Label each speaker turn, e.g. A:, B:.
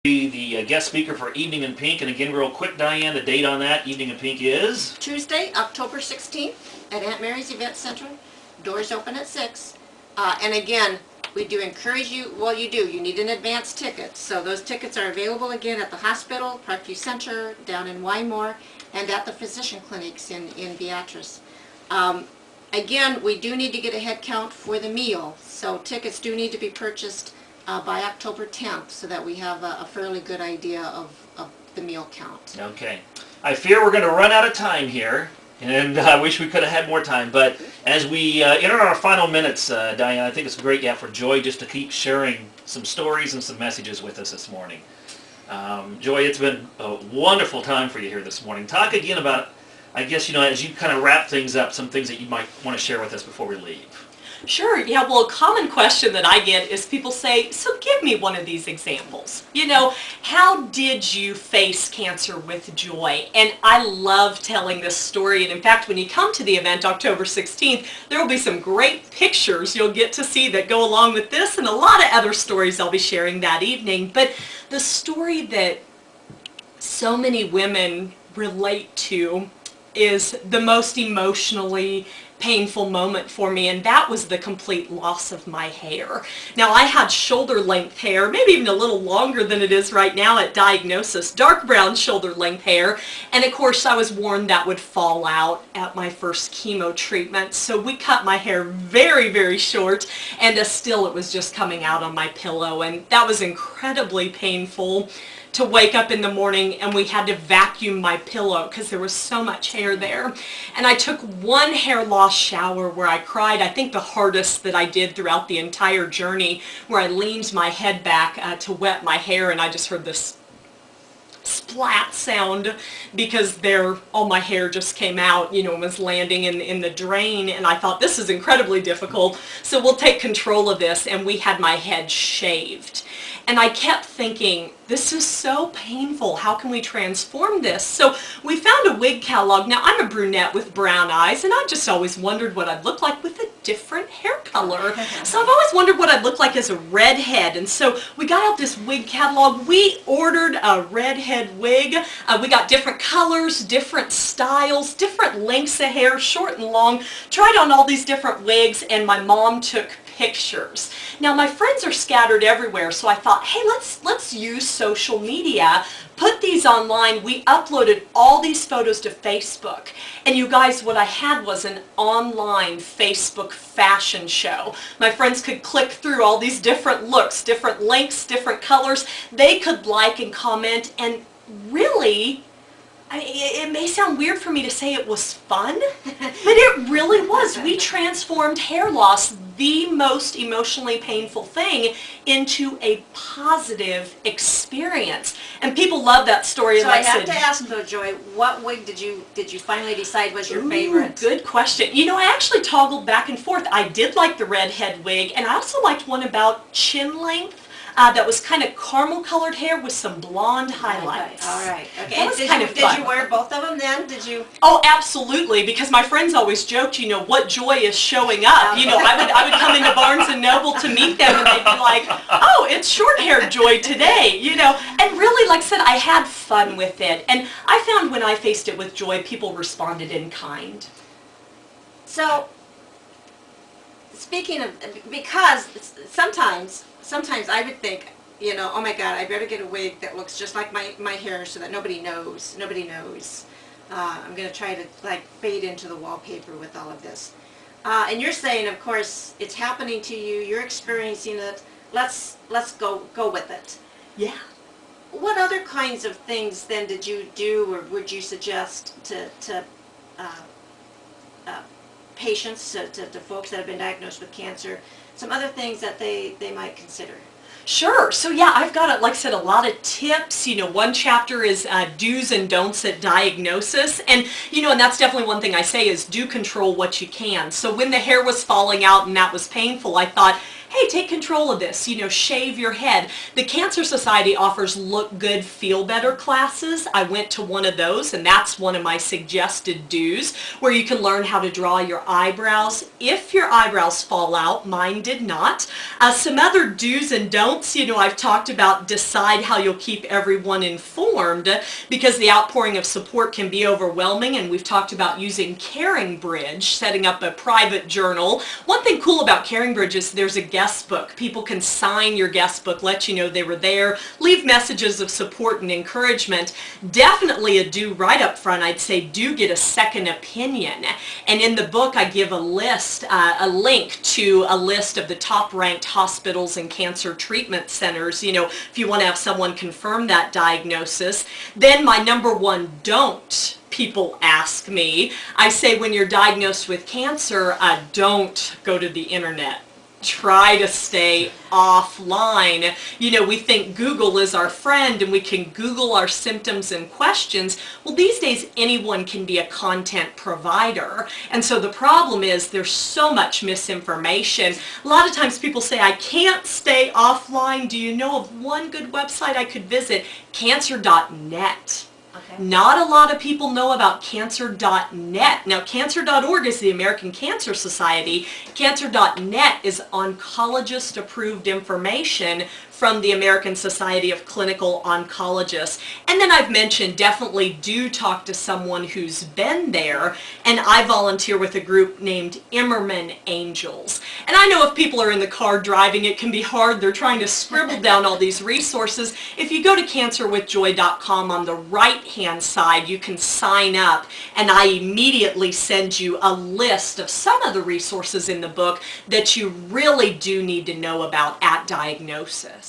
A: Be the guest speaker for Evening in Pink. And again, real quick, Diane, the date on that, Evening in Pink is?
B: Tuesday, October 16th at Aunt Mary's Event Center. Doors open at 6. And again, we do encourage you, well you do, you need an advance ticket. So those tickets are available again at the hospital, Parkview Center, down in Wymore, and at the physician clinics in Beatrice. Again, we do need to get a head count for the meal. So tickets do need to be purchased by October 10th so that we have a fairly good idea of the meal count.
A: Okay. I fear we're going to run out of time here, and I wish we could have had more time. But as we enter our final minutes, Diane, I think it's great, for Joy just to keep sharing some stories and some messages with us this morning. Joy, it's been a wonderful time for you here this morning. Talk again about, I guess, as you kind of wrap things up, some things that you might want to share with us before we leave.
C: Sure, yeah, well, a common question that I get is people say, so give me one of these examples. How did you face cancer with joy? And I love telling this story. And in fact, when you come to the event October 16th, there will be some great pictures you'll get to see that go along with this and a lot of other stories I'll be sharing that evening. But the story that so many women relate to is the most emotionally painful moment for me, and that was the complete loss of my hair. Now, I had shoulder length hair, maybe even a little longer than it is right now at diagnosis, dark brown shoulder length hair, and of course I was warned that would fall out at my first chemo treatment, so we cut my hair very, very short, and still it was just coming out on my pillow, and that was incredibly painful to wake up in the morning and we had to vacuum my pillow because there was so much hair there. And I took one hair loss shower where I cried, I think the hardest that I did throughout the entire journey, where I leaned my head back to wet my hair, and I just heard this splat sound because all my hair just came out, and was landing in the drain, and I thought, this is incredibly difficult, so we'll take control of this, and we had my head shaved. And I kept thinking, this is so painful, how can we transform this? So we found a wig catalog. Now, I'm a brunette with brown eyes, and I just always wondered what I'd look like with a different hair color. So I've always wondered what I'd look like as a redhead, and so we got out this wig catalog. We ordered a redhead wig. We got different colors, different styles, different lengths of hair, short and long, tried on all these different wigs, and my mom took pictures. Now, my friends are scattered everywhere, so I thought, hey, let's use social media, put these online. We uploaded all these photos to Facebook, and you guys, what I had was an online Facebook fashion show. My friends could click through all these different looks, different lengths, different colors. They could like and comment, and really, it may sound weird for me to say it was fun, but it really was. We transformed hair loss, the most emotionally painful thing, into a positive experience. And people love that story.
B: So I have to ask though, Joy, what wig did you finally decide was your favorite?
C: Good question. I actually toggled back and forth. I did like the redhead wig, and I also liked one about chin length. That was kind of caramel colored hair with some blonde highlights.
B: All right. Okay.
C: That was kind of fun.
B: Did you wear both of them then? Did you?
C: Oh, absolutely, because my friends always joked, what joy is showing up. I would come into Barnes & Noble to meet them, and they'd be like, oh, it's short-haired Joy today, And really, like I said, I had fun with it. And I found when I faced it with joy, people responded in kind.
B: So, speaking of, because sometimes I would think, oh my God, I better get a wig that looks just like my hair so that nobody knows. I'm going to try to fade into the wallpaper with all of this. And you're saying, of course, it's happening to you, you're experiencing it, let's go with it.
C: Yeah.
B: What other kinds of things then did you do, or would you suggest to patients, to folks that have been diagnosed with cancer, some other things that they might consider?
C: Sure. So yeah, I've got, like I said, a lot of tips. One chapter is do's and don'ts at diagnosis. And, and that's definitely one thing I say is do control what you can. So when the hair was falling out and that was painful, I thought, hey, take control of this, shave your head. The Cancer Society offers Look Good, Feel Better classes. I went to one of those, and that's one of my suggested do's, where you can learn how to draw your eyebrows if your eyebrows fall out. Mine did not. Some other do's and don'ts, I've talked about decide how you'll keep everyone informed, because the outpouring of support can be overwhelming, and we've talked about using CaringBridge, setting up a private journal. One thing cool about CaringBridge is there's a guest book. People can sign your guest book, let you know they were there, leave messages of support and encouragement. Definitely a do right up front. I'd say do get a second opinion. And in the book I give a link to a list of the top ranked hospitals and cancer treatment centers, if you want to have someone confirm that diagnosis. Then my number one don't, people ask me, I say when you're diagnosed with cancer, don't go to the internet. Try to stay offline. We think Google is our friend and we can Google our symptoms and questions. Well, these days anyone can be a content provider. And so the problem is there's so much misinformation. A lot of times people say, I can't stay offline. Do you know of one good website I could visit? Cancer.net. Okay. Not a lot of people know about Cancer.net. Now, Cancer.org is the American Cancer Society. Cancer.net is oncologist-approved information from the American Society of Clinical Oncologists. And then I've mentioned definitely do talk to someone who's been there, and I volunteer with a group named Immerman Angels. And I know if people are in the car driving, it can be hard. They're trying to scribble down all these resources. If you go to cancerwithjoy.com, on the right-hand side, you can sign up, and I immediately send you a list of some of the resources in the book that you really do need to know about at diagnosis.